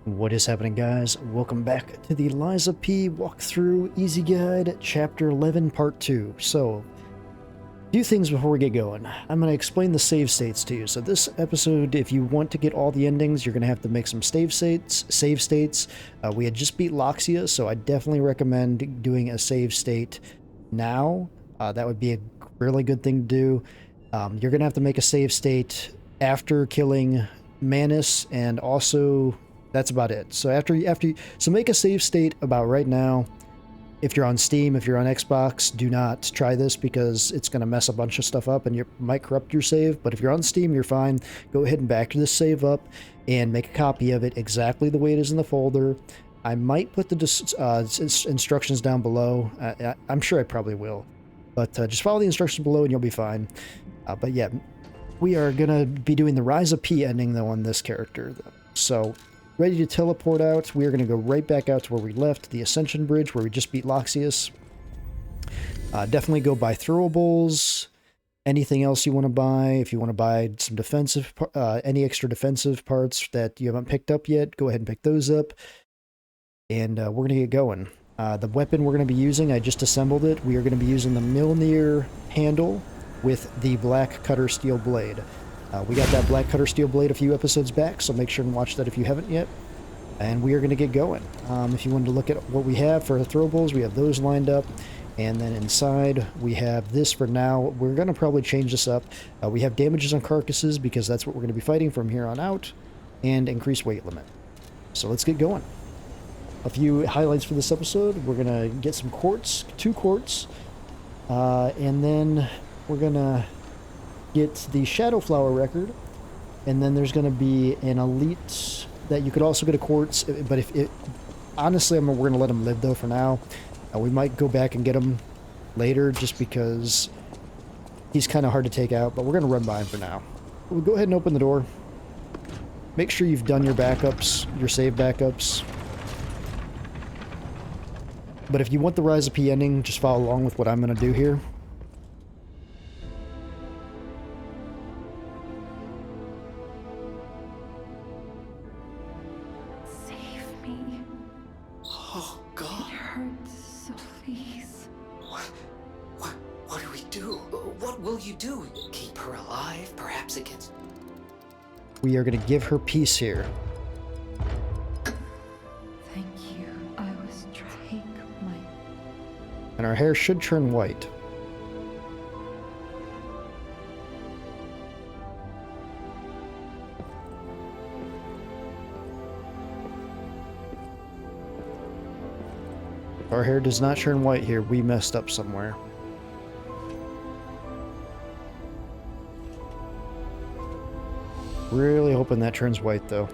What is happening, guys? Welcome back to the Liza P walkthrough easy guide chapter 11 part 2. So, a few things before we get going. I'm going to explain the save states to you. So this episode, if you want to get all the endings, you're going to have to make some save states. We had just beat Larxasia, so I definitely recommend doing a save state now. That would be a really good thing to do. You're going to have to make a save state after killing Manus, and also that's about it. So so make a save state about right now. If you're on Steam, if you're on Xbox, do not try this because it's going to mess a bunch of stuff up and you might corrupt your save. But if you're on Steam, you're fine. Go ahead and back this save up and make a copy of it exactly the way it is in the folder. I might put the instructions down below. I'm sure I probably will. But just follow the instructions below and you'll be fine. But yeah, we are going to be doing the Rise of P ending, though, on this character. So, ready to teleport out. We are going to go right back out to where we left, the Ascension Bridge, where we just beat Larxasia. Definitely go buy throwables. Anything else you want to buy. If you want to buy some defensive, any extra defensive parts that you haven't picked up yet, go ahead and pick those up. And we're going to get going. The weapon we're going to be using, I just assembled it. We are going to be using the Mjolnir handle with the Black Cutter Steel Blade. We got that Black Cutter Steel Blade a few episodes back, so make sure and watch that if you haven't yet. And we are going to get going. If you wanted to look at what we have for throwables, we have those lined up. And then inside, we have this for now. We're going to probably change this up. We have damages on carcasses because that's what we're going to be fighting from here on out. And increased weight limit. So let's get going. A few highlights for this episode. We're going to get some quartz, 2 quartz. And then we're going to get the Shadow Flower record, and then there's going to be an elite that you could also get a quartz, but honestly, we're going to let him live though for now. We might go back and get him later just because he's kind of hard to take out, but we're going to run by him for now. We'll go ahead and open the door. Make sure you've done your backups, your save backups. But if you want the Rise of P ending, just follow along with what I'm going to do here. We are going to give her peace here. Thank you. I was trying my... And our hair should turn white. If our hair does not turn white here, we messed up somewhere. Really hoping that turns white, though.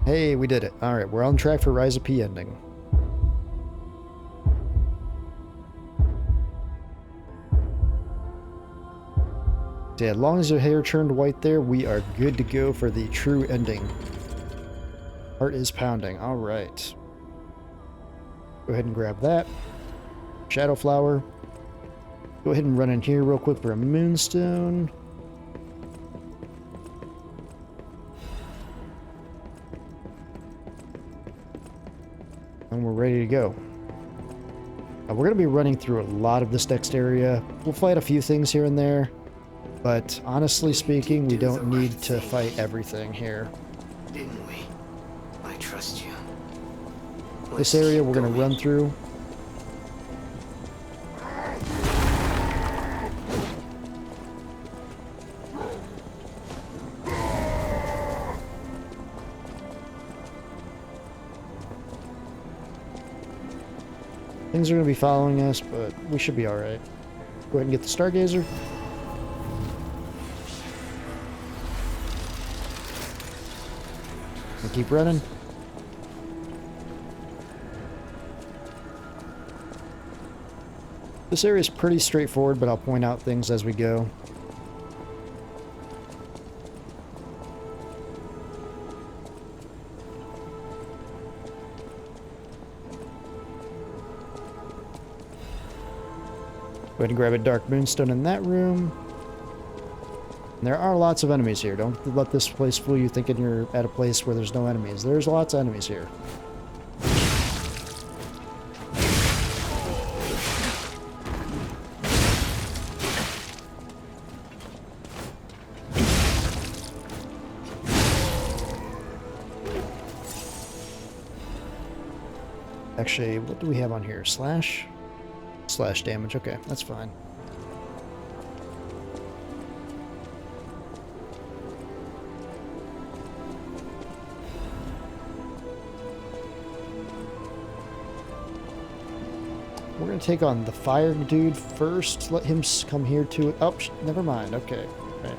Hey, we did it. Alright, we're on track for Rise of P ending. Yeah, as long as your hair turned white there, we are good to go for the true ending. Heart is pounding. Alright. Go ahead and grab that. Shadow Flower. Go ahead and run in here real quick for a Moonstone. And we're ready to go. We're going to be running through a lot of this next area. We'll fight a few things here and there. But honestly speaking, we don't need to fight everything here. Didn't we? I trust you. This area we're going to run through. Things are going to be following us, but we should be alright. Go ahead and get the Stargazer. And keep running. This area is pretty straightforward, but I'll point out things as we go. ahead and grab a dark moonstone in that room. And there are lots of enemies here. Don't let this place fool you thinking you're at a place where there's no enemies. There's lots of enemies here. Actually, what do we have on here? Slash? Slash damage. Okay, that's fine. We're going to take on the fire dude first. Let him come here to... Oh, never mind. Okay. Right.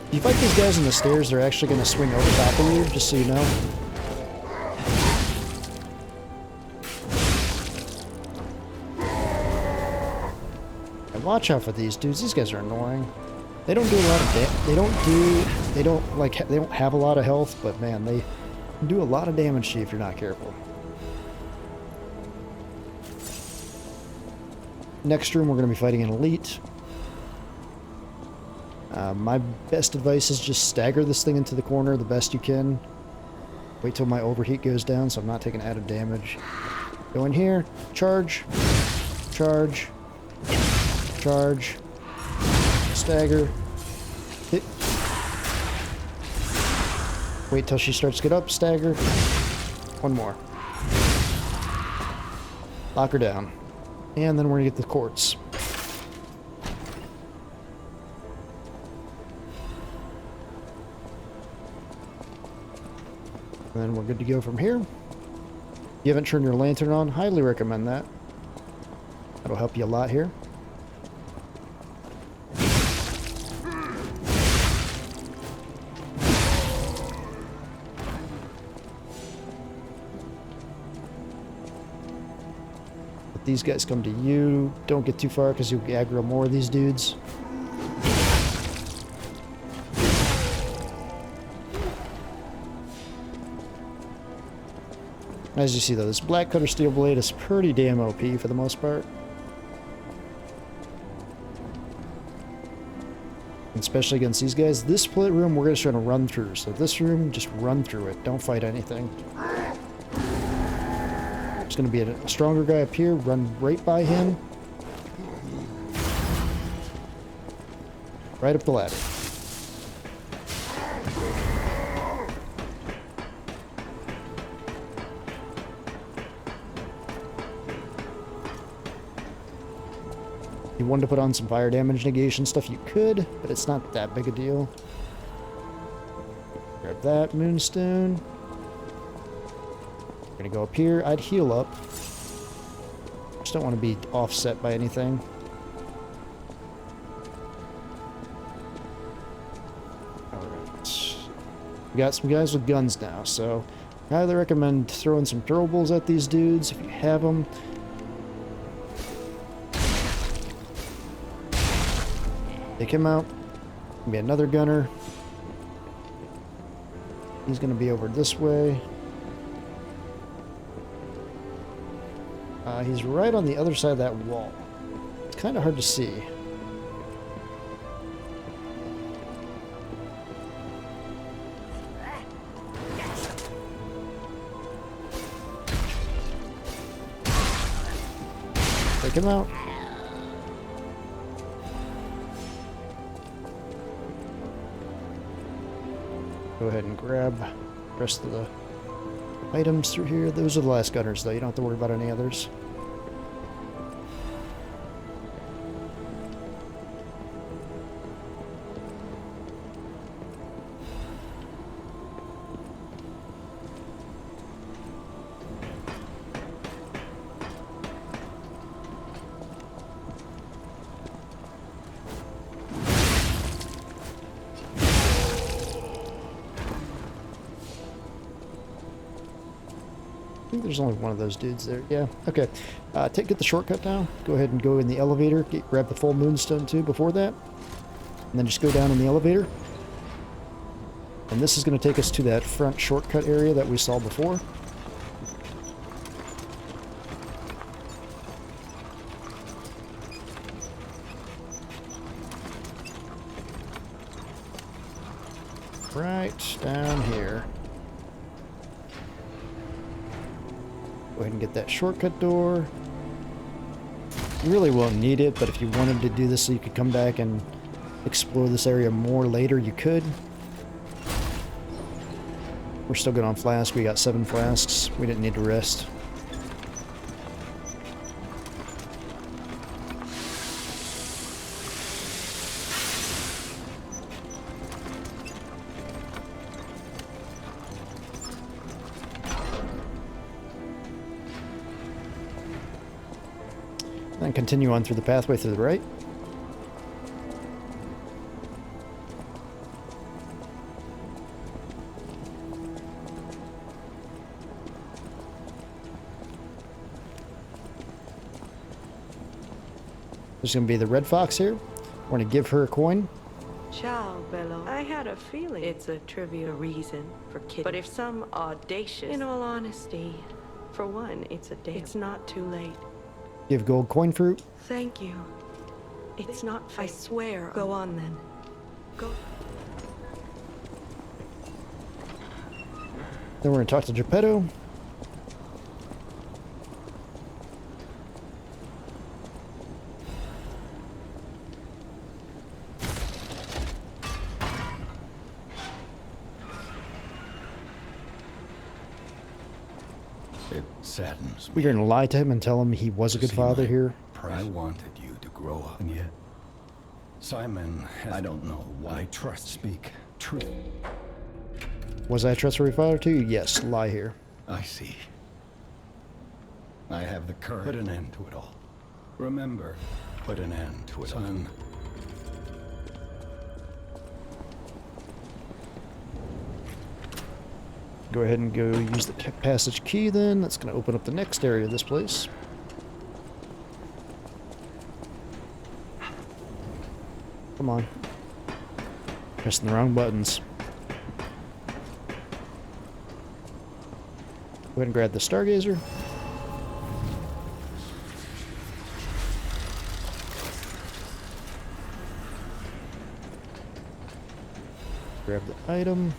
If you fight these guys on the stairs, they're actually going to swing over top of you, just so you know. And watch out for these dudes. These guys are annoying. They don't do a lot of they don't have a lot of health, but man, they do a lot of damage to you if you're not careful. Next room, we're going to be fighting an elite. My best advice is just stagger this thing into the corner the best you can. Wait till my overheat goes down so I'm not taking added damage. Go in here, charge, charge, charge, stagger, hit. Wait till she starts to get up, stagger. One more. Lock her down. And then we're going to get the quartz. And then we're good to go from here. If you haven't turned your lantern on, highly recommend that. That'll help you a lot here. These guys come to you. Don't get too far because you'll aggro more of these dudes. As you see though, this black cutter steel blade is pretty damn OP for the most part. Especially against these guys. This split room we're just trying to run through. So this room, just run through it. Don't fight anything. There's going to be a stronger guy up here. Run right by him. Right up the ladder. If you wanted to put on some fire damage negation stuff, you could, but it's not that big a deal. Grab that moonstone. We're gonna go up here. I'd heal up. Just don't want to be offset by anything. Alright. We got some guys with guns now, so I highly recommend throwing some throwables at these dudes if you have them. Take him out. Be another gunner. He's gonna be over this way. He's right on the other side of that wall. It's kind of hard to see. Take him out. Go ahead and grab the rest of the items through here. Those are the last gunners, though. You don't have to worry about any others. I think there's only one of those dudes there. Yeah, okay. Get the shortcut now. Go ahead and go in the elevator. Grab the full moonstone too before that. And then just go down in the elevator. And this is going to take us to that front shortcut area that we saw before. right down here. Go ahead and get that shortcut door. You really won't need it, but if you wanted to do this so you could come back and explore this area more later, you could. We're still good on flask. We got 7 flasks. We didn't need to rest. And continue on through the pathway to the right. There's going to be the red fox here. We're going to give her a coin. Ciao, Bello. I had a feeling it's a trivial reason for kidding. But if some audacious, in all honesty, for one, it's a day. It's not too late. Give gold coin fruit. Thank you. It's not fair. I swear. Go on then. Go. Then we're going to talk to Geppetto. It saddens me. We're going to lie to him and tell him he was a good father here. I wanted you to grow up, and yet Simon has, I don't know why trust speak truth. Was I a trustworthy father to you? Yes, lie here. I see. I have the courage. Put an end to it all. Remember, put an end to it, son. Go ahead and go use the passage key then. That's going to open up the next area of this place. Come on. Pressing the wrong buttons. Go ahead and grab the Stargazer. Grab the item.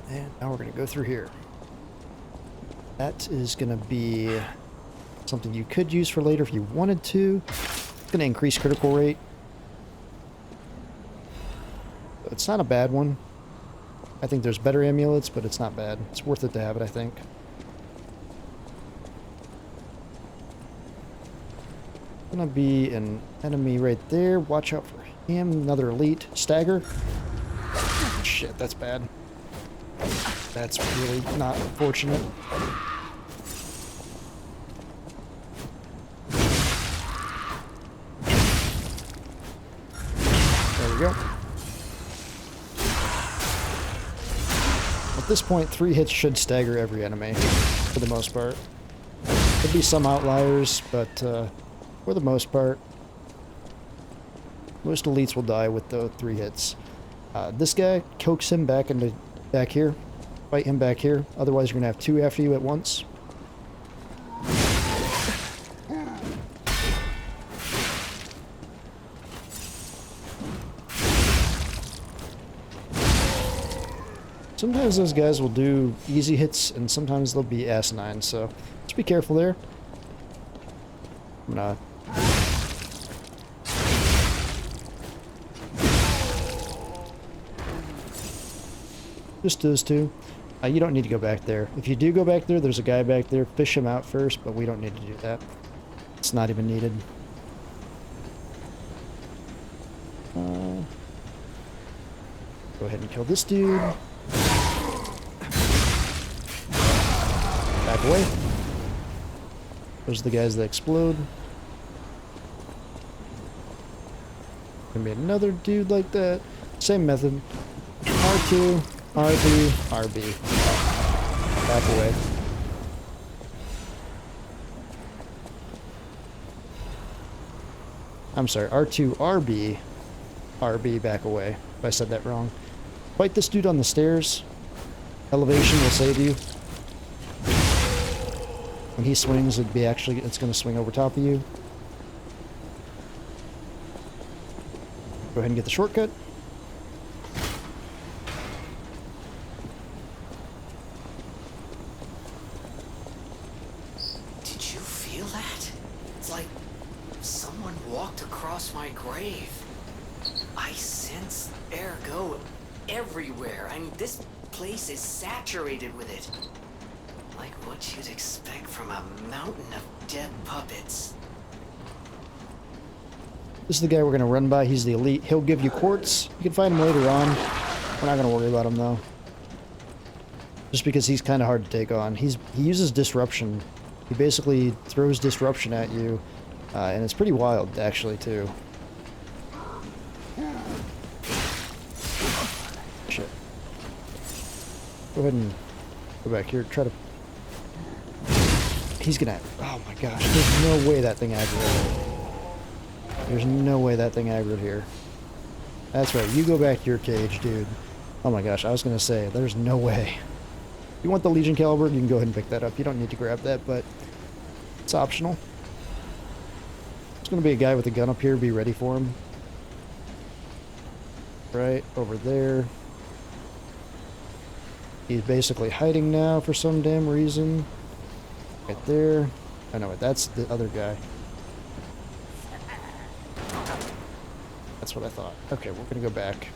And now we're going to go through here. That is going to be something you could use for later if you wanted to. It's going to increase critical rate. It's not a bad one. I think there's better amulets, but it's not bad. It's worth it to have it, I think. Gonna be an enemy right there. Watch out for him. Another elite. Stagger. Shit, that's bad. That's really not fortunate. There we go. At this point, 3 hits should stagger every enemy, for the most part. There'll be some outliers, but for the most part, most elites will die with the 3 hits. This guy, coax him back into back here. Fight him back here. Otherwise, you're gonna have 2 after you at once. Sometimes those guys will do easy hits, and sometimes they'll be asinine, so just be careful there. I'm gonna... Just those 2. You don't need to go back there. If you do go back there, there's a guy back there. Fish him out first, but we don't need to do that. It's not even needed. Go ahead and kill this dude. Back away. Those are the guys that explode. Gonna be another dude like that. Same method. R2, RB, RB. Back away. I'm sorry, R2, RB, RB, back away. If I said that wrong. Fight this dude on the stairs. Elevation will save you. When he swings, it's going to swing over top of you. Go ahead and get the shortcut. Did you feel that? It's like someone walked across my grave. I sense ergo everywhere. I mean, this place is saturated with it. Like what you'd expect from a mountain of dead puppets. This is the guy we're going to run by. He's the elite. He'll give you quartz. You can find him later on. We're not going to worry about him, though. Just because he's kind of hard to take on. He uses disruption. He basically throws disruption at you. And it's pretty wild, actually, too. Shit. Go ahead and go back here. Try to... He's going to... Oh, my gosh. There's no way that thing aggroed. There's no way that thing aggroed here. That's right. You go back to your cage, dude. Oh my gosh, I was going to say, there's no way. If you want the Legion Caliber, you can go ahead and pick that up. You don't need to grab that, but it's optional. There's going to be a guy with a gun up here. Be ready for him. Right over there. He's basically hiding now for some damn reason. Right there. I know it. That's the other guy. That's what I thought. Okay, we're gonna go back.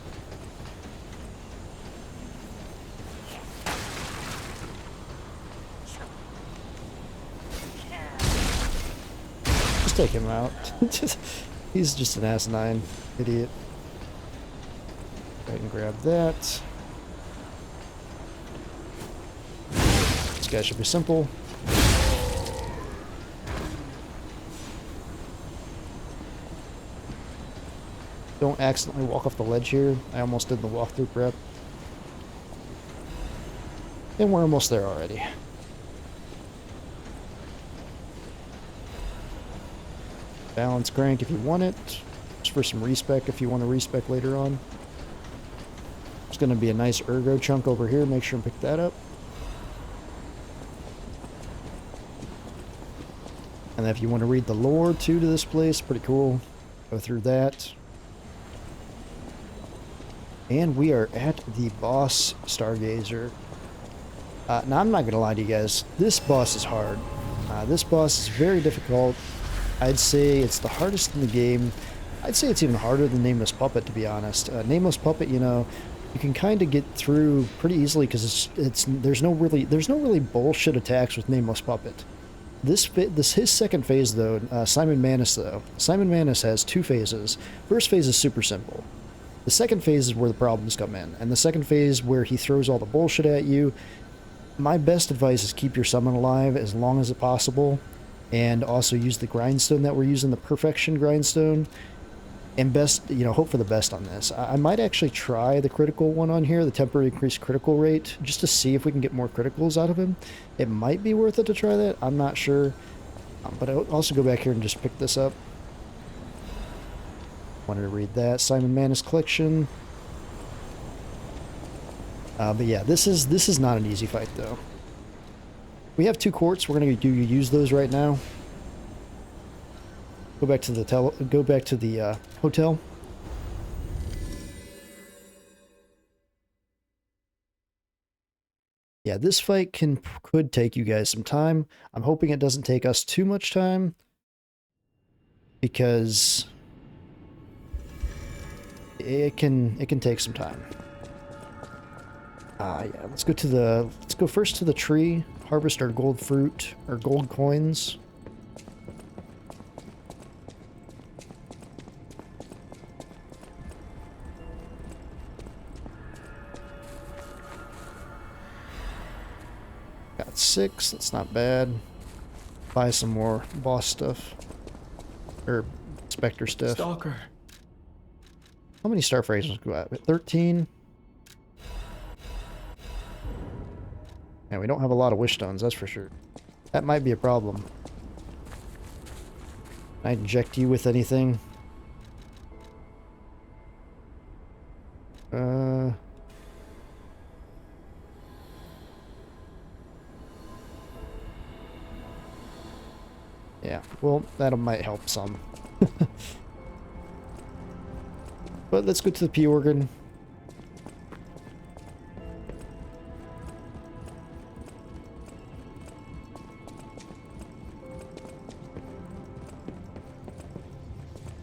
Just take him out. He's just an asinine idiot. Go ahead and grab that. This guy should be simple. Don't accidentally walk off the ledge here. I almost did the walkthrough prep. And we're almost there already. Balance crank if you want it. Just for some respec if you want to respec later on. There's going to be a nice ergo chunk over here. Make sure and pick that up. And if you want to read the lore too to this place, pretty cool. Go through that. And we are at the boss Stargazer. Now, I'm not going to lie to you guys. This boss is hard. This boss is very difficult. I'd say it's the hardest in the game. I'd say it's even harder than Nameless Puppet, to be honest. Nameless Puppet, you know, you can kind of get through pretty easily because there's no really bullshit attacks with Nameless Puppet. His second phase though, Simon Manus though. Simon Manus has two phases. First phase is super simple. The second phase is where the problems come in, and the second phase where he throws all the bullshit at you. My best advice is keep your summon alive as long as possible, and also use the grindstone that we're using, the perfection grindstone, and hope for the best on this. I might actually try the critical one on here, the temporary increased critical rate, just to see if we can get more criticals out of him. It might be worth it to try that, I'm not sure, but I'll also go back here and just pick this up. Wanted to read that Simon Manus collection. But yeah, this is not an easy fight though. We have 2 quartz. We're gonna use those right now. Go back to the hotel. Yeah, this fight could take you guys some time. I'm hoping it doesn't take us too much time because it can take some time. Yeah, let's go first to the tree, harvest our gold fruit, or gold coins. Got 6, that's not bad. Buy some more boss stuff. Or Spectre stuff. Stalker. How many star fragments go out? 13? And we don't have a lot of wish stones, that's for sure. That might be a problem. Can I inject you with anything? Yeah, well, that might help some. But what? Let's go to the P organ.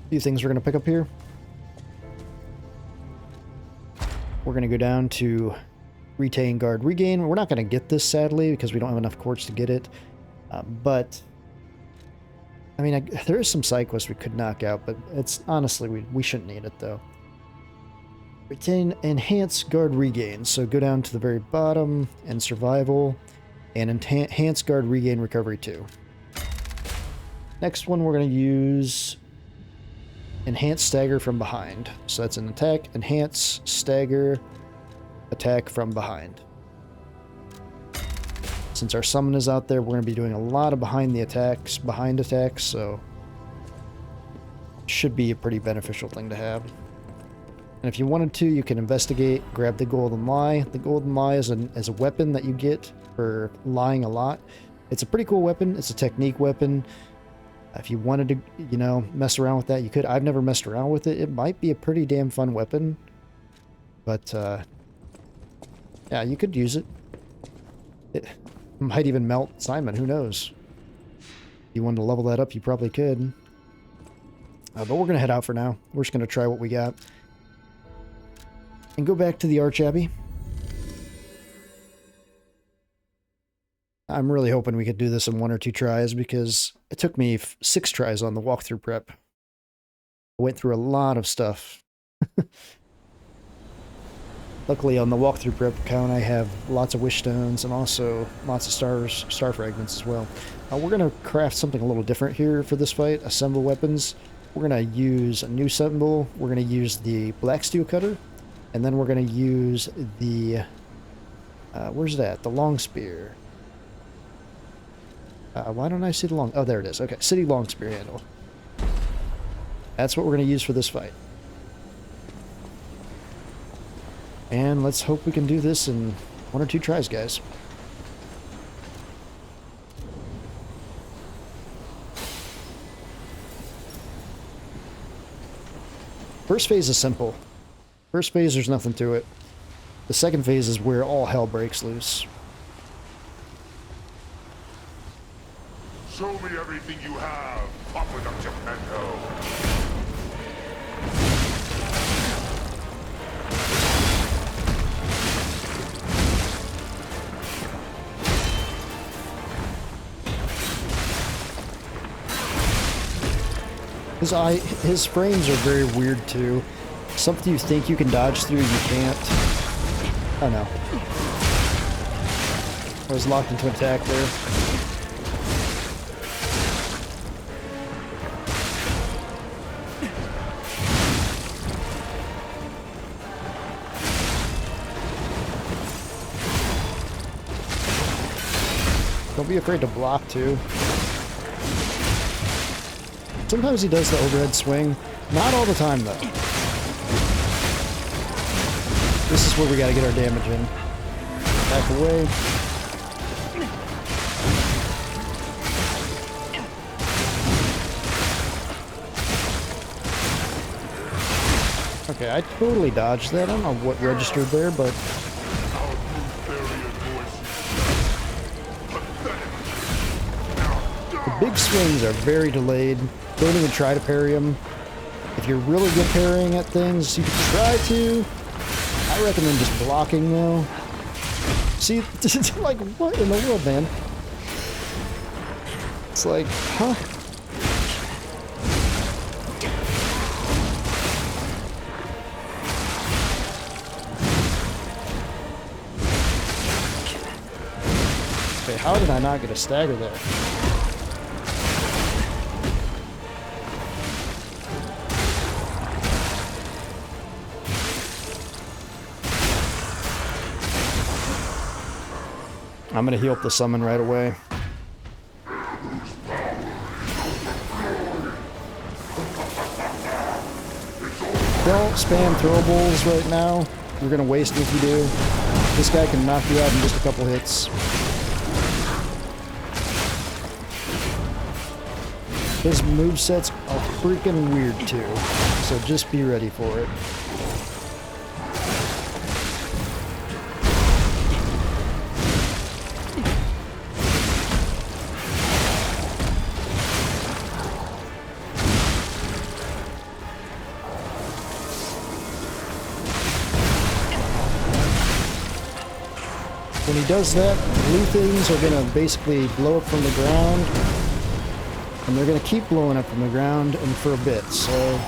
A few things we're going to pick up here. We're going to go down to retain guard regain. We're not going to get this, sadly, because we don't have enough quartz to get it. But I mean, there is some side quests we could knock out, but it's honestly, we shouldn't need it, though. Retain enhance guard regain. So go down to the very bottom and survival, and enhance guard regain recovery 2. Next one, we're going to use enhance stagger from behind. So that's an attack, enhance, stagger, attack from behind. Since our summon is out there, we're going to be doing a lot of behind attacks, so should be a pretty beneficial thing to have. And if you wanted to, you can investigate, grab the golden lie. The golden lie is a weapon that you get for lying a lot. It's a pretty cool weapon. It's a technique weapon. If you wanted to, you know, mess around with that, you could. I've never messed around with it. It might be a pretty damn fun weapon. But, yeah, you could use it. It might even melt Simon, who knows? If you wanted to level that up, you probably could. But we're going to head out for now. We're just going to try what we got. And go back to the Arch Abbey. I'm really hoping we could do this in 1 or 2 tries, because it took me 6 tries on the walkthrough prep. I went through a lot of stuff. Luckily, on the walkthrough prep account, I have lots of wish stones and also lots of star fragments as well. We're going to craft something a little different here for this fight. Assemble weapons. We're going to use a new symbol. We're going to use the black steel cutter, and then we're going to use the where's that? The long spear. Why don't I see the long? Oh, there it is. Okay, city long spear handle. That's what we're going to use for this fight. And let's hope we can do this in 1 or 2 tries, guys. First phase is simple. First phase, there's nothing to it. The second phase is where all hell breaks loose. Show me everything you have. Up with them, Geppetto. His frames are very weird too. Something you think you can dodge through, you can't. Oh no. I was locked into attack there. Don't be afraid to block too. Sometimes he does the overhead swing. Not all the time, though. This is where we gotta get our damage in. Back away. Okay, I totally dodged that. I don't know what registered there, but... The big swings are very delayed. Don't even try to parry them. If you're really good parrying at things, you can try to. I recommend just blocking, though. See, like, what in the world, man? It's like, huh? Okay, how did I not get a stagger there? I'm gonna heal up the summon right away. Don't spam throwables right now. You're gonna waste it if you do. This guy can knock you out in just a couple hits. His movesets are freaking weird too, so just be ready for it. When he does that, blue things are going to basically blow up from the ground, and they're going to keep blowing up from the ground and for a bit, so...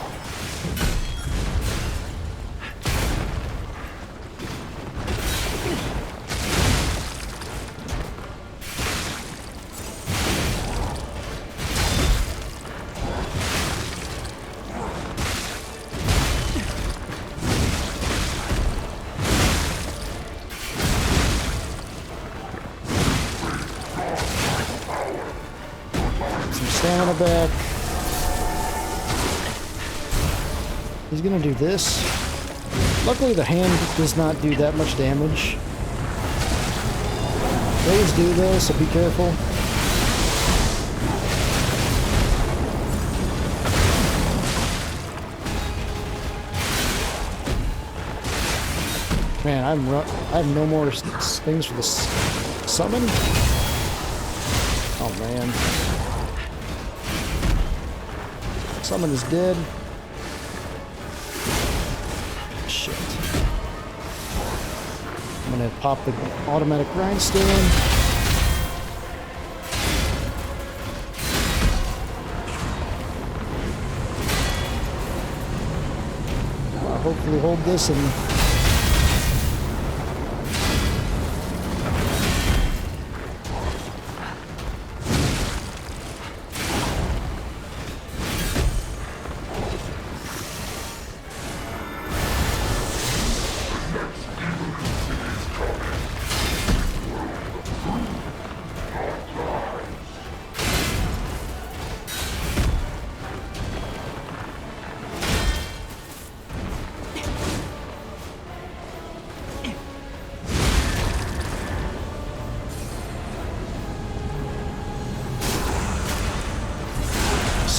Stamina back. He's gonna do this. Luckily the hand does not do that much damage. Those do though, so be careful. Man, I have no more things for this summon. Oh man. Summon is dead. Shit. I'm gonna pop the automatic grindstone. I'll hopefully hold this and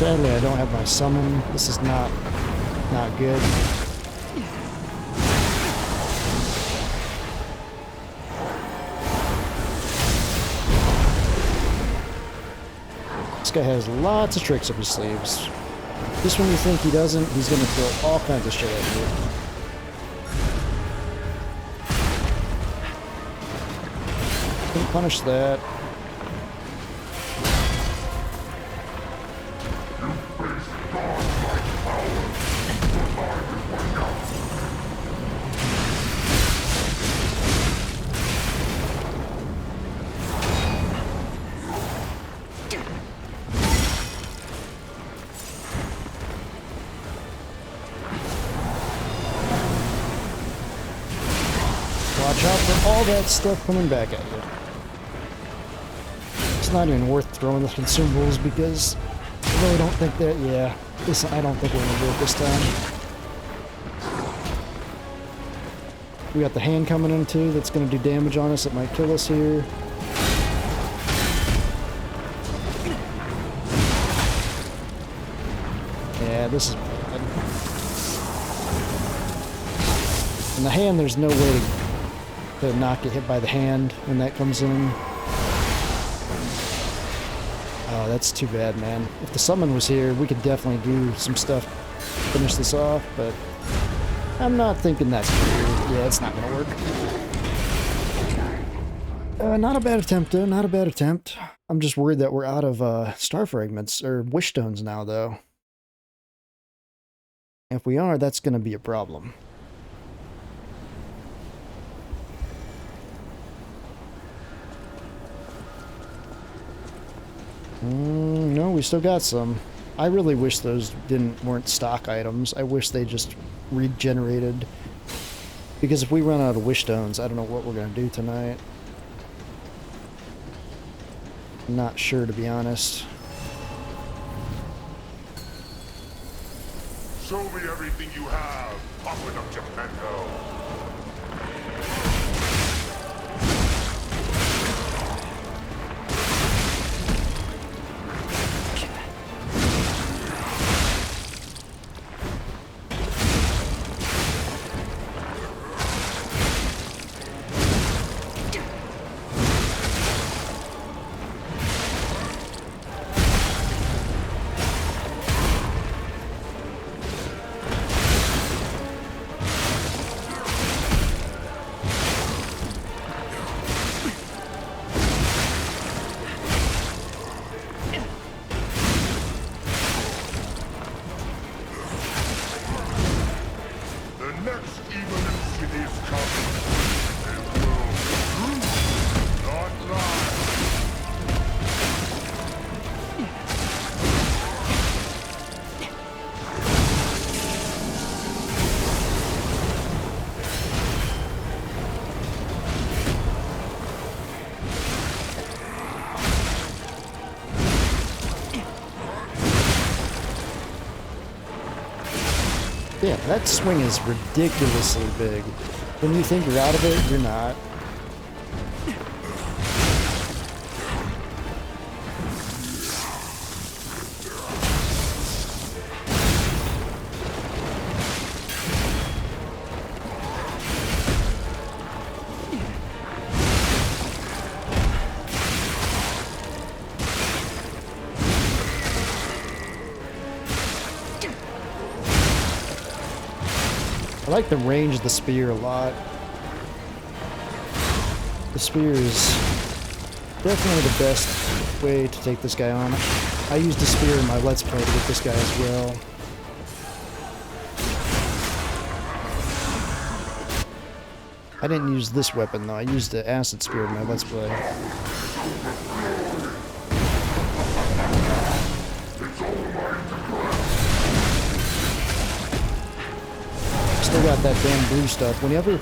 sadly, I don't have my summon. This is not good. This guy has lots of tricks up his sleeves. Just when you think he doesn't, he's gonna throw all kinds of shit at you. Couldn't punish that. Watch out for all that stuff coming back at you. It's not even worth throwing the consumables because I really don't think that, yeah, I don't think we're going to do it this time. We got the hand coming in too that's going to do damage on us that might kill us here. Yeah, this is bad. In the hand, there's no way to not get hit by the hand when that comes in. Oh, that's too bad, man. If the summon was here, we could definitely do some stuff to finish this off, but I'm not thinking that's true. Yeah, it's not gonna work. Not a bad attempt, though. Not a bad attempt. I'm just worried that we're out of star fragments, or wish stones now, though. If we are, that's gonna be a problem. No, we still got some. I really wish those weren't stock items. I wish they just regenerated. Because if we run out of wish stones, I don't know what we're gonna do tonight. I'm not sure, to be honest. Show me everything you have, Puppet of Geppetto. Yeah, that swing is ridiculously big. When you think you're out of it, you're not. I like the range of the spear a lot. The spear is definitely the best way to take this guy on. I used a spear in my Let's Play to get this guy as well. I didn't use this weapon though, I used the acid spear in my Let's Play. Still got that damn blue stuff. Whenever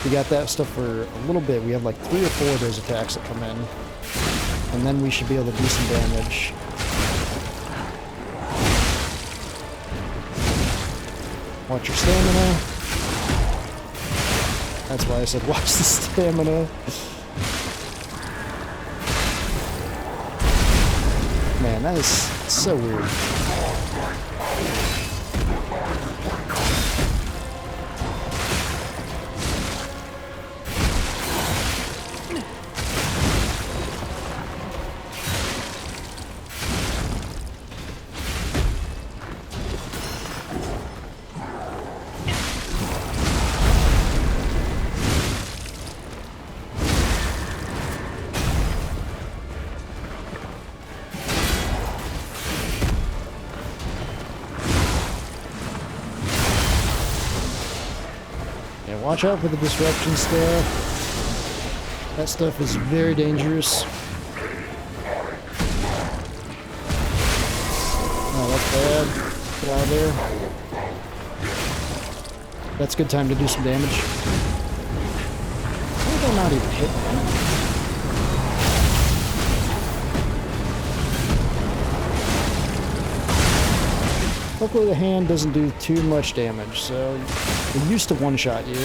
we got that stuff for a little bit, we have like 3 or 4 of those attacks that come in. And then we should be able to do some damage. Watch your stamina. That's why I said watch the stamina. Man, that is so weird. Watch out for the disruption stuff. That stuff is very dangerous. Oh, that's bad. Get out of there. That's a good time to do some damage. Why did I not even hit him? Hopefully the hand doesn't do too much damage, so it used to one-shot you.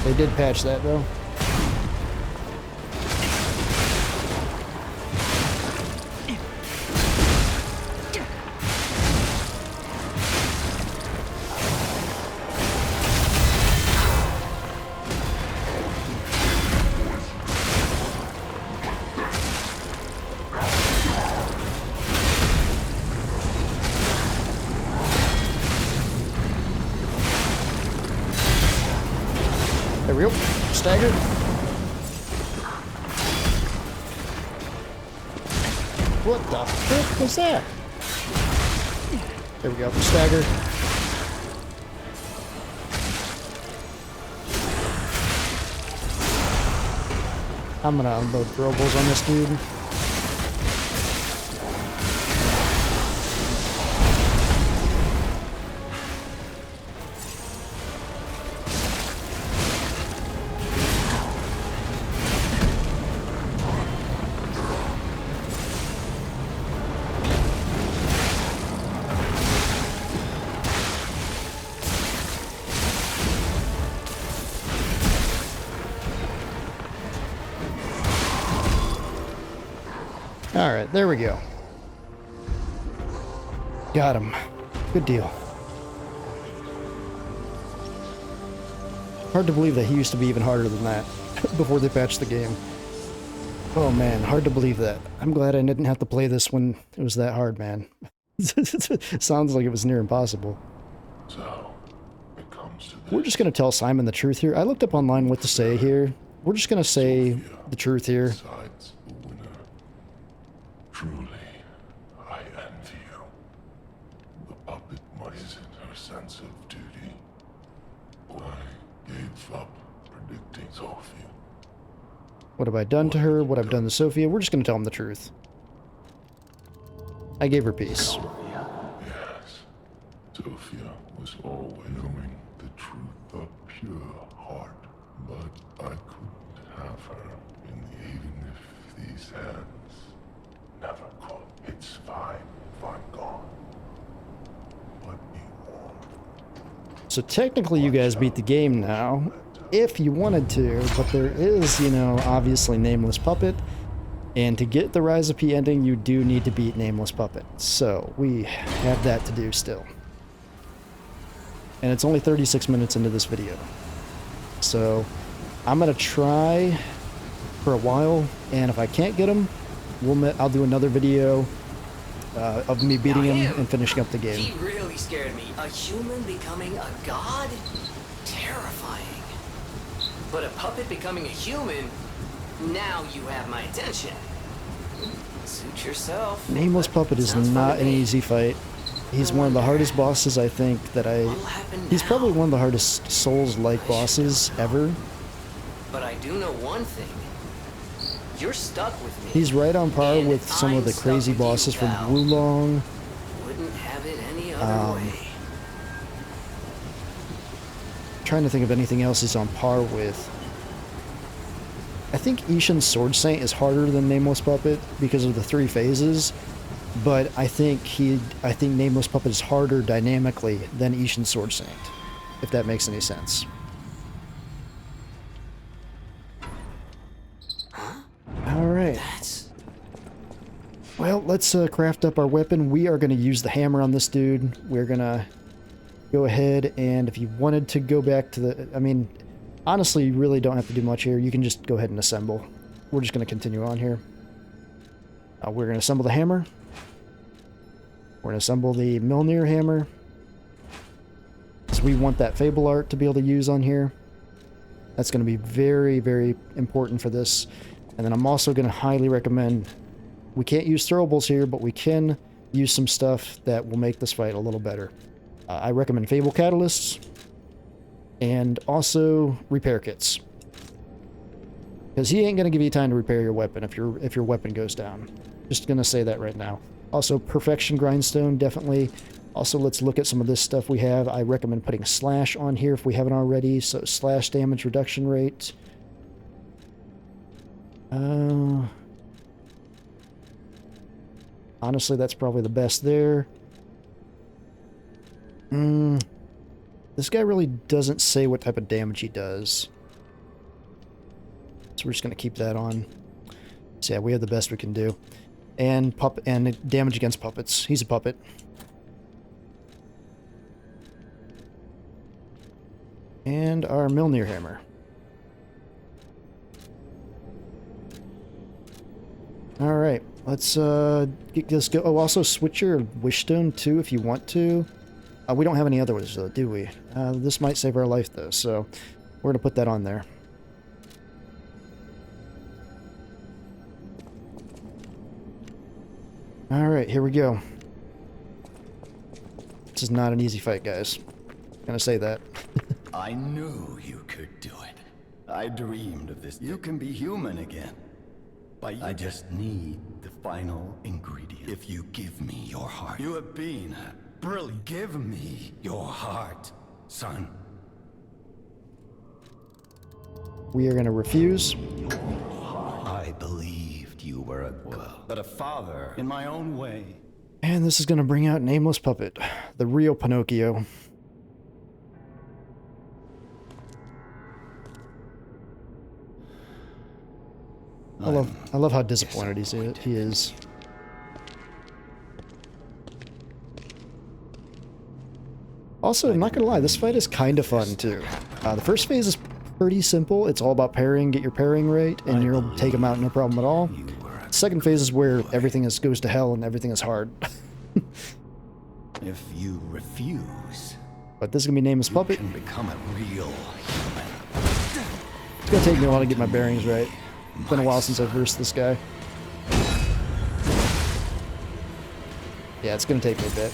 They did patch that though. There we go. Stagger. What the frick was that? There we go. Stagger. I'm gonna unload throwables on this dude. Alright, there we go. Got him. Good deal. Hard to believe that he used to be even harder than that before they patched the game. Oh man, hard to believe that. I'm glad I didn't have to play this when it was that hard, man. Sounds like it was near impossible. So, it comes to this. We're just going to tell Simon the truth here. I looked up online what to say here. We're just going to say Sophia the truth here. decides the winner. Truly, I envy you. The puppet isn't her sense of duty. I gave up predicting Sophia. What have I done to her? What I've done to Sophia? We're just going to tell him the truth. I gave her peace. Yes, Sophia was always knowing the truth of pure heart, but I couldn't have her even if these hands never caught. It's fine if I'm gone. But be warned, So technically you guys beat the game now, if you wanted to, but there is, you know, obviously Nameless Puppet, and to get the Rise of P ending, you do need to beat Nameless Puppet. So we have that to do still. And it's only 36 minutes into this video. So I'm gonna try for a while, and if I can't get him, I'll do another video of me beating him and finishing up the game. He really scared me. A human becoming a god? Terrifying. But a puppet becoming a human? Now you have my attention. Suit yourself. Nameless Puppet is Sounds not fun to an me. easy fight. He's one of the hardest bosses I think that What'll happen He's now? probably one of the hardest Souls-like bosses ever. But I do know one thing. You're stuck with me. He's right on par And with some of I'm the stuck crazy with you, bosses from pal. Wulong. Wouldn't have it any other way. Trying to think of anything else he's on par with. I think Ishin's Sword Saint is harder than Nameless Puppet because of the 3 phases, but I think Nameless Puppet is harder dynamically than Ishin's Sword Saint, if that makes any sense. Alright. That's... Well, let's craft up our weapon. We are going to use the hammer on this dude. We're going to go ahead, and if you wanted to go back to the... I mean, honestly, you really don't have to do much here. You can just go ahead and assemble. We're just going to continue on here. We're going to assemble the hammer. We're going to assemble the Mjolnir hammer. So we want that Fable art to be able to use on here. That's going to be very, very important for this. And then I'm also going to highly recommend... We can't use throwables here, but we can use some stuff that will make this fight a little better. I recommend Fable Catalysts and also repair kits. Because he ain't going to give you time to repair your weapon if your weapon goes down. Just going to say that right now. Also, Perfection Grindstone, definitely. Also, let's look at some of this stuff we have. I recommend putting Slash on here if we haven't already. So, Slash damage reduction rate. Honestly, that's probably the best there. This guy really doesn't say what type of damage he does. So we're just going to keep that on. So yeah, we have the best we can do. And damage against puppets. He's a puppet. And our Mjolnir hammer. Alright, let's get this go. Oh, also switch your Wishstone too if you want to. We don't have any other ones though, do we? This might save our life though, so we're gonna put that on there. Alright, here we go. This is not an easy fight, guys. I'm gonna say that. I knew you could do it. I dreamed of this. You can be human again. But I just need the final ingredient. If you give me your heart. You have been brilliant. Give me your heart, son. We are gonna refuse. I believed you were a but a father in my own way. And this is gonna bring out Nameless Puppet, the real Pinocchio. I love how disappointed he is. Also, I'm not gonna lie, this fight is kind of fun too. The first phase is pretty simple. It's all about parrying, get your parrying right, and you'll take him out no problem at all. Second phase is where everything goes to hell and everything is hard. If you refuse, But this is gonna be Nameless Puppet. can become a real human. It's gonna take me a while to get my bearings right. It's been a while since I've versed this guy. Yeah, it's gonna take me a bit.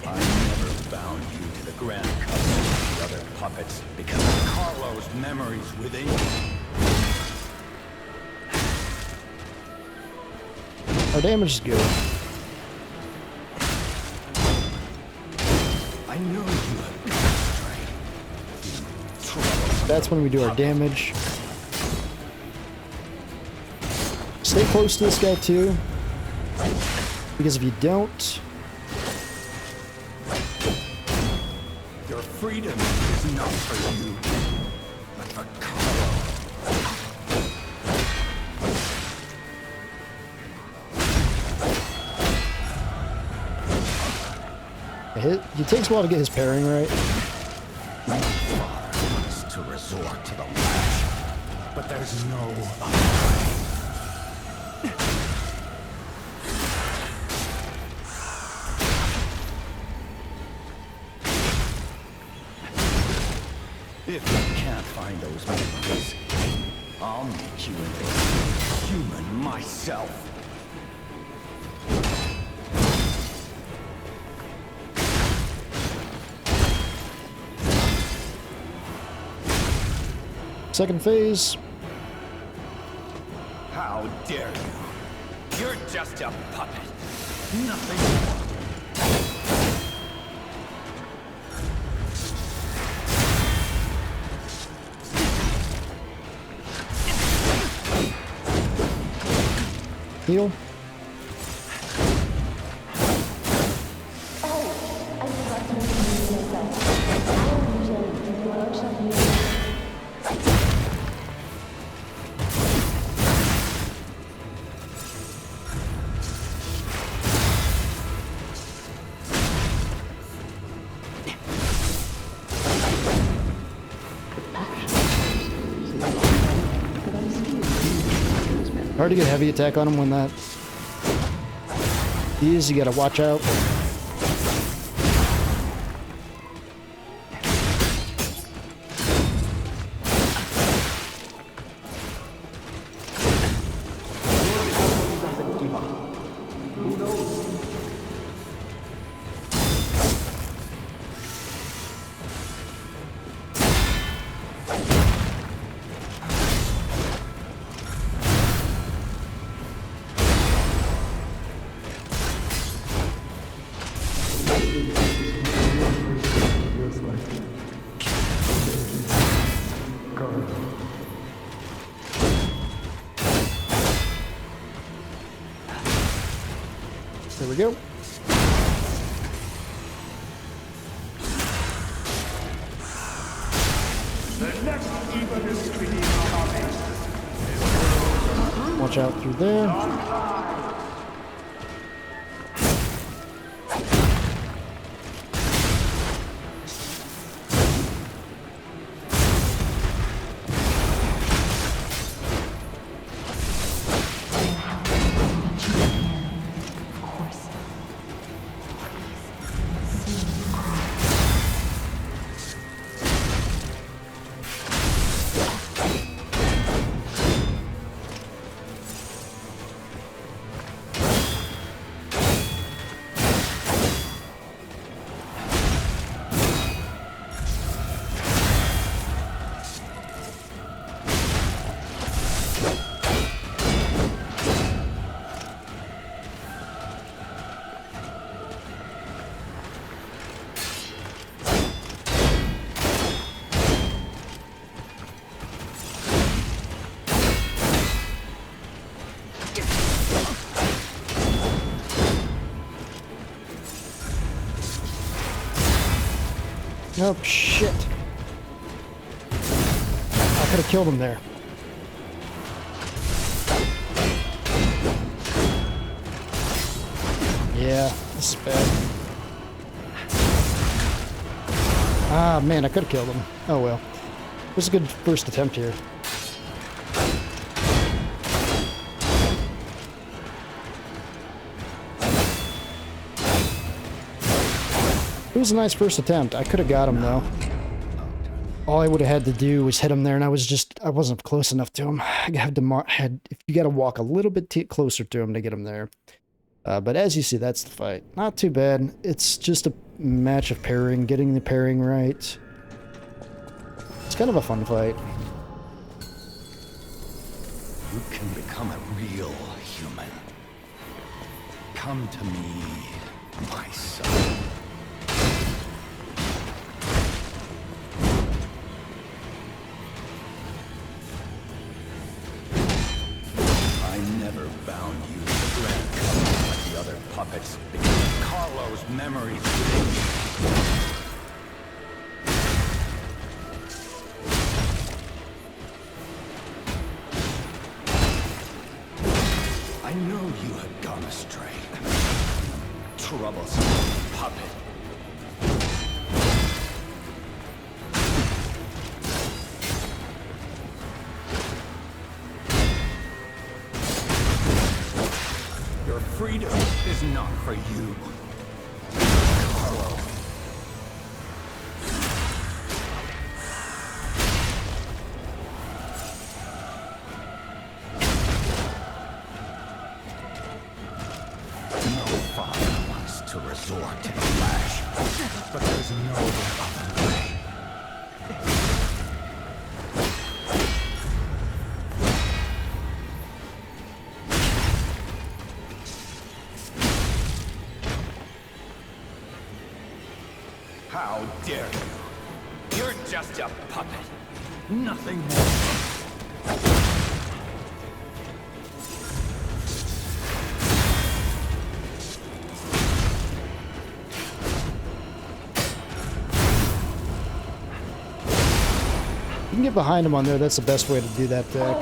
I never bound you to the grand custom of the other puppets because of Carlo's memories within you. Our damage is good. I knew you had been straight. That's when we do our damage. Stay close to this guy too, because if you don't, freedom is not for you, but for Carlo. It takes a while to get his pairing right. My father wants to resort to the lash, but there's no other way. If you can't find those memories, I'll make you into a human myself. Second phase. How dare you? You're just a puppet. Nothing more. Heal. Hard to get heavy attack on him when that is. You gotta watch out. There we go. Watch out through there. Oh, shit. I could have killed him there. Yeah, this is bad. Ah, man, I could have killed him. Oh, well. It was a good first attempt here. It was a nice first attempt. I could have got him, though. All I would have had to do was hit him there, and I wasn't close enough to him. If you got to walk a little bit closer to him to get him there. But as you see, that's the fight. Not too bad. It's just a match of pairing, getting the pairing right. It's kind of a fun fight. You can become a real human. Come to me, my son. I never bound you to the grand covenant like the other puppets because of Carlo's memories within you. I know you have gone astray. Troublesome puppet. Your freedom is not for you. Carlo. No father wants to resort to the lash, but there's no other way. How dare you? You're just a puppet. Nothing more. You can get behind him on there. That's the best way to do that deck.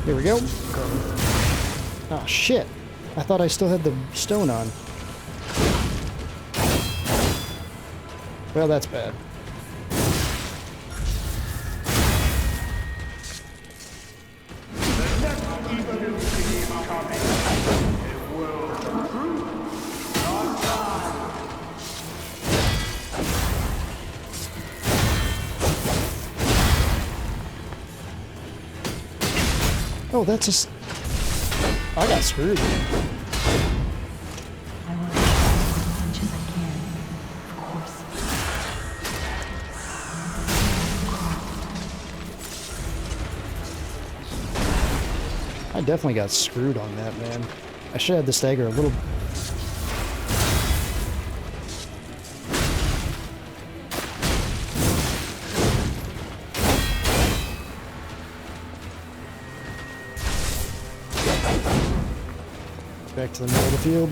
Here we go. Oh shit. I thought I still had the stone on. Well, that's bad. Oh, that's a... I got screwed. I will take as much as I can, of course. I definitely got screwed on that, man. I should have the stagger a little... Back to the middle of the field.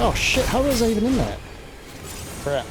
Oh shit, how was I even in that? Crap.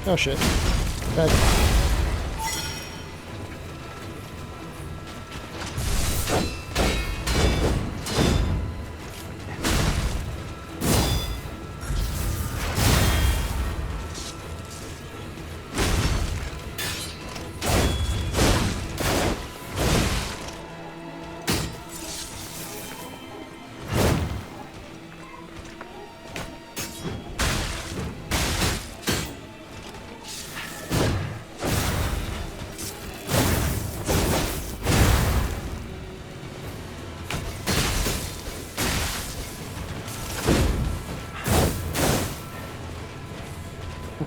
Oh shit. Bad.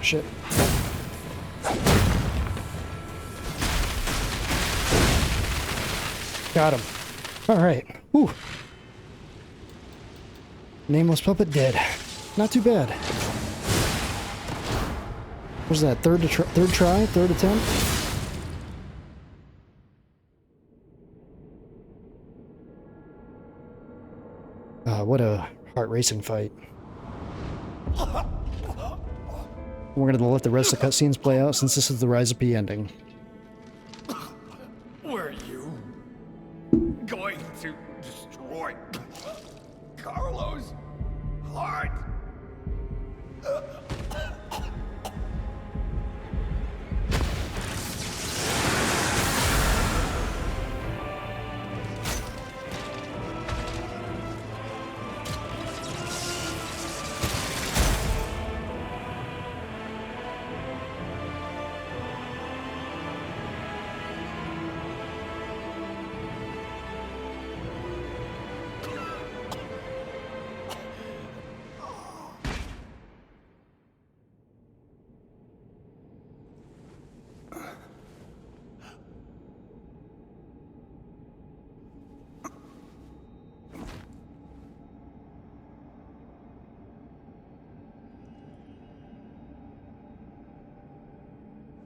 Shit. Got him. Alright. Whew. Nameless puppet dead. Not too bad. What was that? Third try? Third attempt? What a heart-racing fight. We're gonna let the rest of the cutscenes play out since this is the Rise of P ending. Were you going to destroy Carlos' heart?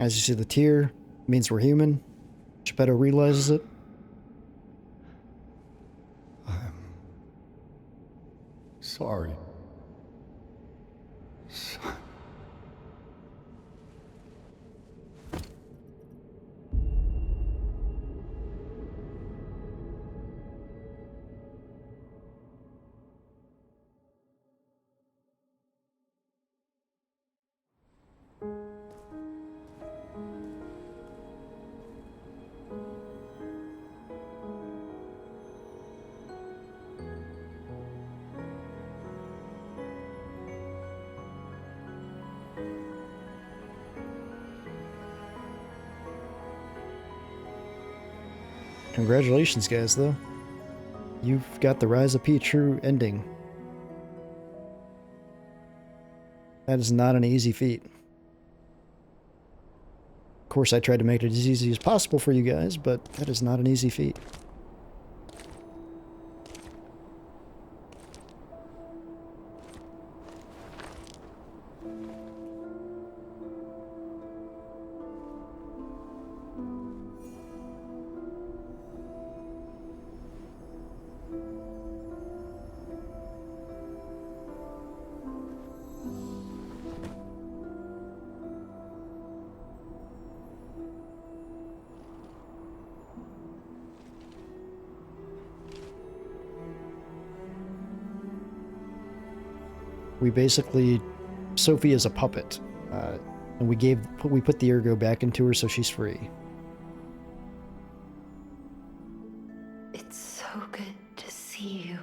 As you see the tear, it means we're human. Geppetto realizes it. I'm sorry. Congratulations, guys, though. You've got the Rise of P true ending. That is not an easy feat. Of course, I tried to make it as easy as possible for you guys, but that is not an easy feat. We basically, Sophie is a puppet, and we put the ergo back into her so she's free. It's so good to see you.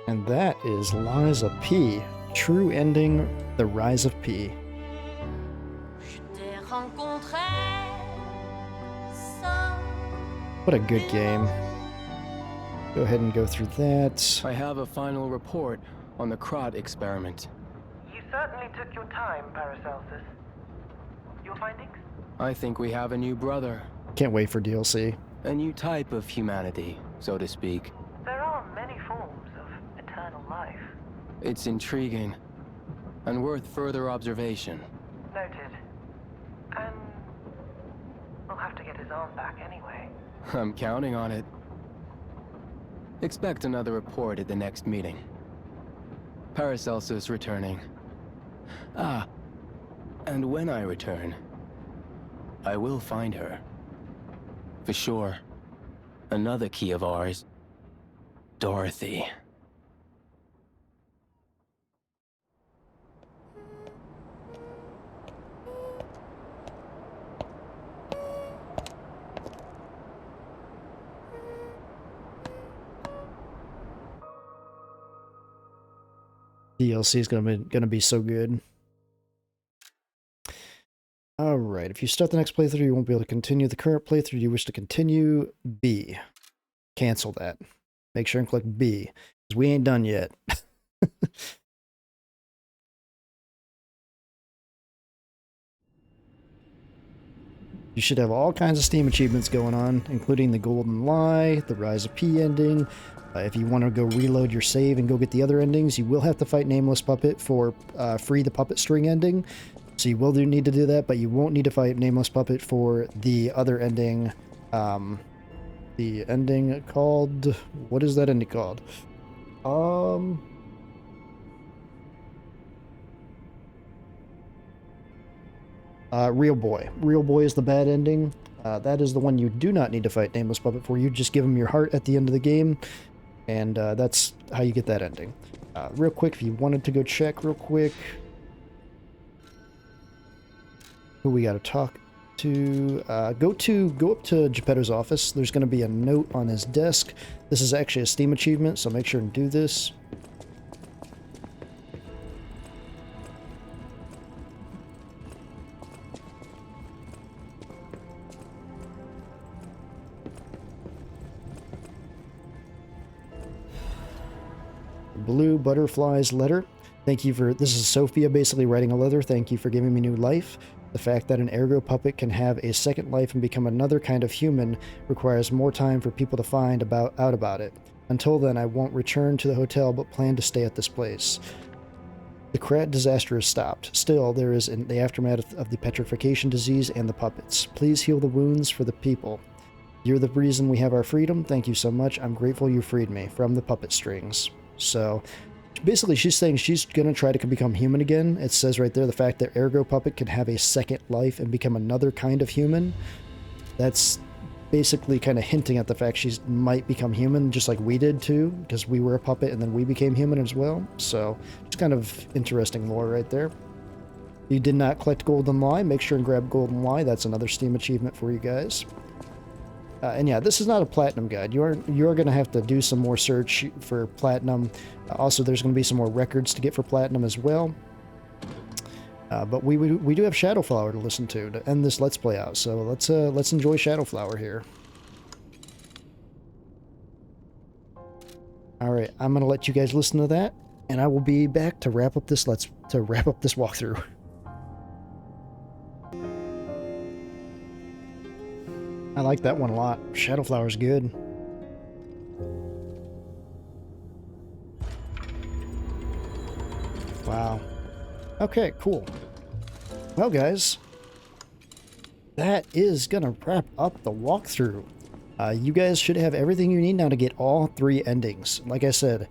And that is Lies of P, true ending, the Rise of P. What a good game. Go ahead and go through that. I have a final report on the Crot experiment. You certainly took your time, Paracelsus. Your findings? I think we have a new brother. Can't wait for DLC. A new type of humanity, so to speak. There are many forms of eternal life. It's intriguing and worth further observation. Noted. And we'll have to get his arm back anyway. I'm counting on it. Expect another report at the next meeting. Paracelsus returning. Ah, and when I return, I will find her. For sure. Another key of ours. Dorothy. DLC is gonna be so good. Alright, If you start the next playthrough, you won't be able to continue the current playthrough. You wish to continue, B. Cancel that. Make sure and click B, because we ain't done yet. You should have all kinds of Steam achievements going on, including the Golden Lie, the Rise of P ending. If you want to go reload your save and go get the other endings, you will have to fight Nameless Puppet for free the puppet string ending. So you will need to do that, but you won't need to fight Nameless Puppet for the other ending. The ending called... What is that ending called? Real Boy. Real Boy is the bad ending. That is the one you do not need to fight Nameless Puppet for. You just give him your heart at the end of the game, and that's how you get that ending. Real quick, if you wanted to go check real quick who we got to talk to, go up to Geppetto's office. There's going to be a note on his desk. This is actually a Steam achievement, so make sure and do this. Blue Butterfly's letter. Thank you for... This is Sophia basically writing a letter. Thank you for giving me new life. The fact that an ergo puppet can have a second life and become another kind of human requires more time for people to find out about it. Until then, I won't return to the hotel, but plan to stay at this place. The Krat disaster is stopped. Still, there is the aftermath of the petrification disease and the puppets. Please heal the wounds for the people. You're the reason we have our freedom. Thank you so much. I'm grateful you freed me from the puppet strings. So, basically, she's saying she's going to try to become human again. It says right there the fact that Ergo Puppet can have a second life and become another kind of human. That's basically kind of hinting at the fact she might become human, just like we did too, because we were a puppet and then we became human as well. So, it's kind of interesting lore right there. If you did not collect Golden Lie, make sure and grab Golden Lie. That's another Steam achievement for you guys. And yeah, this is not a platinum guide. You're going to have to do some more search for platinum. Also, there's going to be some more records to get for platinum as well. But we do have Shadowflower to listen to end this Let's Play out. So let's enjoy Shadowflower here. All right, I'm going to let you guys listen to that, and I will be back to wrap up this walkthrough. I like that one a lot. Shadowflower's good. Wow. Okay, cool. Well, guys, that is gonna wrap up the walkthrough. You guys should have everything you need now to get all 3 endings. Like I said,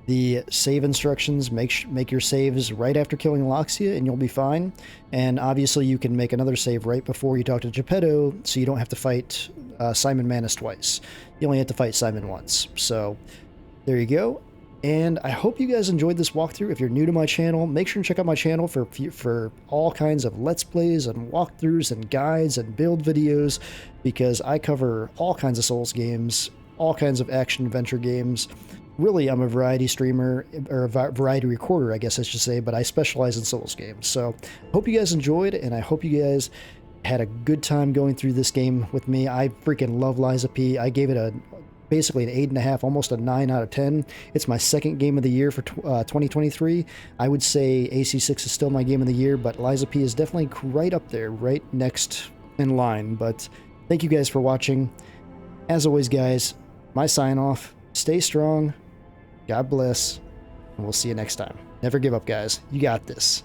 the save instructions, make your saves right after killing Larxasia and you'll be fine. And obviously you can make another save right before you talk to Geppetto, so you don't have to fight Simon Manus twice. You only have to fight Simon once. So there you go. And I hope you guys enjoyed this walkthrough. If you're new to my channel, make sure and check out my channel for all kinds of Let's Plays and walkthroughs and guides and build videos, because I cover all kinds of Souls games, all kinds of action-adventure games. Really, I'm a variety streamer, or a variety recorder, I guess I should say, but I specialize in Souls games. So, I hope you guys enjoyed, and I hope you guys had a good time going through this game with me. I freaking love Lies of P. I gave it basically an 8.5, almost a 9 out of 10. It's my second game of the year for 2023. I would say AC6 is still my game of the year, but Lies of P is definitely right up there, right next in line. But thank you guys for watching. As always, guys, my sign off. Stay strong. God bless, and we'll see you next time. Never give up, guys. You got this.